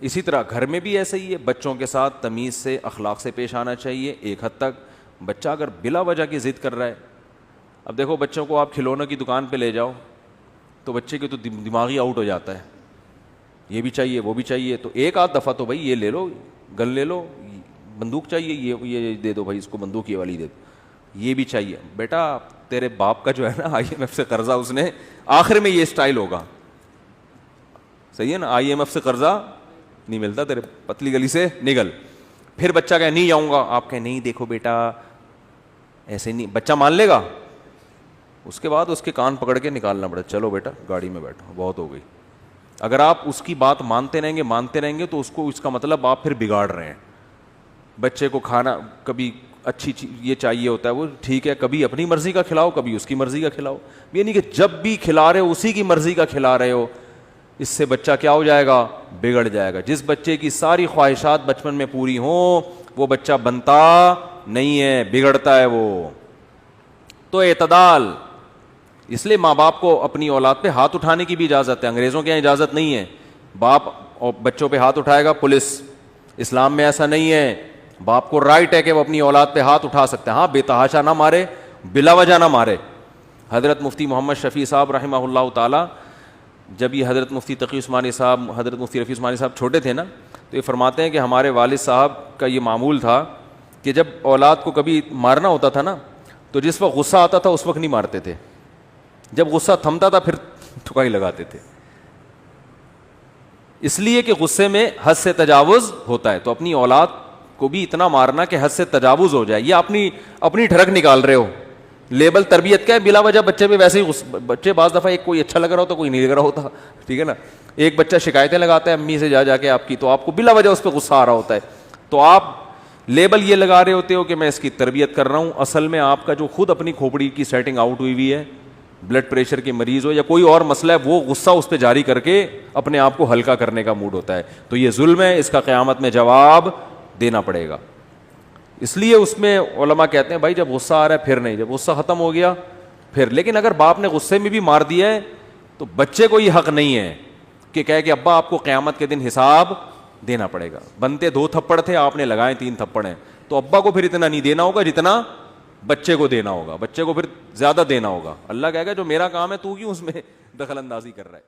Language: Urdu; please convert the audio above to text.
اسی طرح گھر میں بھی ایسا ہی ہے, بچوں کے ساتھ تمیز سے اخلاق سے پیش آنا چاہیے. ایک حد تک بچہ اگر بلا وجہ کی ضد کر رہا ہے, اب دیکھو بچوں کو آپ کھلونوں کی دکان پہ لے جاؤ تو بچے کے تو دماغی آؤٹ ہو جاتا ہے, یہ بھی چاہیے وہ بھی چاہیے, تو ایک آدھ دفعہ تو بھائی یہ لے لو, گن لے لو, بندوق چاہیے یہ دے دو بھائی اس کو, بندوق یہ والی دے دو, یہ بھی چاہیے. بیٹا تیرے باپ کا جو ہے نا IMF سے قرضہ, اس نے آخر میں یہ اسٹائل ہوگا, صحیح ہے نا, IMF سے قرضہ نہیں ملتا, تیرے پتلی گلی سے نگل. پھر بچہ کہے نہیں جاؤں گا, آپ کہیں نہیں دیکھو بیٹا ایسے نہیں, بچہ مان لے گا, اس کے بعد اس کے کان پکڑ کے نکالنا پڑے, چلو بیٹا گاڑی میں بیٹھو, بہت ہو گئی. اگر آپ اس کی بات مانتے رہیں گے تو اس کا مطلب آپ پھر بگاڑ رہے ہیں. بچے کو کھانا کبھی اچھی چیز یہ چاہیے ہوتا ہے, وہ ٹھیک ہے, کبھی اپنی مرضی کا کھلاؤ, کبھی اس کی مرضی کا کھلاؤ, یعنی کہ جب بھی کھلا رہے ہو اسی کی مرضی کا کھلا رہے ہو. اس سے بچہ کیا ہو جائے گا, بگڑ جائے گا. جس بچے کی ساری خواہشات بچپن میں پوری ہوں وہ بچہ بنتا نہیں ہے, بگڑتا ہے وہ. تو اعتدال. اس لیے ماں باپ کو اپنی اولاد پہ ہاتھ اٹھانے کی بھی اجازت ہے, انگریزوں کے یہاں اجازت نہیں ہے. باپ بچوں پہ ہاتھ اٹھائے گا پولیس, اسلام میں ایسا نہیں ہے. باپ کو رائٹ ہے کہ وہ اپنی اولاد پہ ہاتھ اٹھا سکتے ہیں, ہاں بے تحاشا نہ مارے, بلا وجہ نہ مارے. حضرت مفتی محمد شفیع صاحب رحمہ اللہ تعالی, جب یہ حضرت مفتی تقی عثمانی صاحب, حضرت مفتی رفیع عثمانی صاحب چھوٹے تھے نا, تو یہ فرماتے ہیں کہ ہمارے والد صاحب کا یہ معمول تھا کہ جب اولاد کو کبھی مارنا ہوتا تھا نا, تو جس وقت غصہ آتا تھا اس وقت نہیں مارتے تھے, جب غصہ تھمتا تھا پھر ٹھکائی لگاتے تھے, اس لیے کہ غصے میں حد سے تجاوز ہوتا ہے. تو اپنی اولاد کو بھی اتنا مارنا کہ حد سے تجاوز ہو جائے, یہ اپنی ٹھڑک نکال رہے ہو. لیبل تربیت کا ہے, بلا وجہ بچے پہ ویسے ہی بچے بعض دفعہ ایک کوئی اچھا لگ رہا ہوتا, کوئی نہیں لگ رہا ہوتا, ٹھیک ہے نا. ایک بچہ شکایتیں لگاتا ہے امی سے جا کے آپ کی, تو آپ کو بلا وجہ اس پہ غصہ آ رہا ہوتا ہے, تو آپ لیبل یہ لگا رہے ہوتے ہو کہ میں اس کی تربیت کر رہا ہوں. اصل میں آپ کا جو خود اپنی کھوپڑی کی سیٹنگ آؤٹ ہوئی ہے, بلڈ پریشر کے مریض ہو یا کوئی اور مسئلہ ہے, وہ غصہ اس پہ جاری کر کے اپنے آپ کو ہلکا کرنے کا موڈ ہوتا ہے. تو یہ ظلم ہے, اس کا قیامت میں جواب دینا پڑے گا. اس لیے اس میں علماء کہتے ہیں بھائی جب غصہ آ رہا ہے پھر نہیں, جب غصہ ختم ہو گیا پھر. لیکن اگر باپ نے غصے میں بھی مار دیا ہے تو بچے کو یہ حق نہیں ہے کہ کہے کہ ابا آپ کو قیامت کے دن حساب دینا پڑے گا. بنتے 2 تھپڑ تھے, آپ نے لگائے 3 تھپڑ ہیں, تو ابا کو پھر اتنا نہیں دینا ہوگا جتنا بچے کو دینا ہوگا, بچے کو پھر زیادہ دینا ہوگا. اللہ کہے گا جو میرا کام ہے تو کیوں اس میں دخل اندازی کر رہا ہے.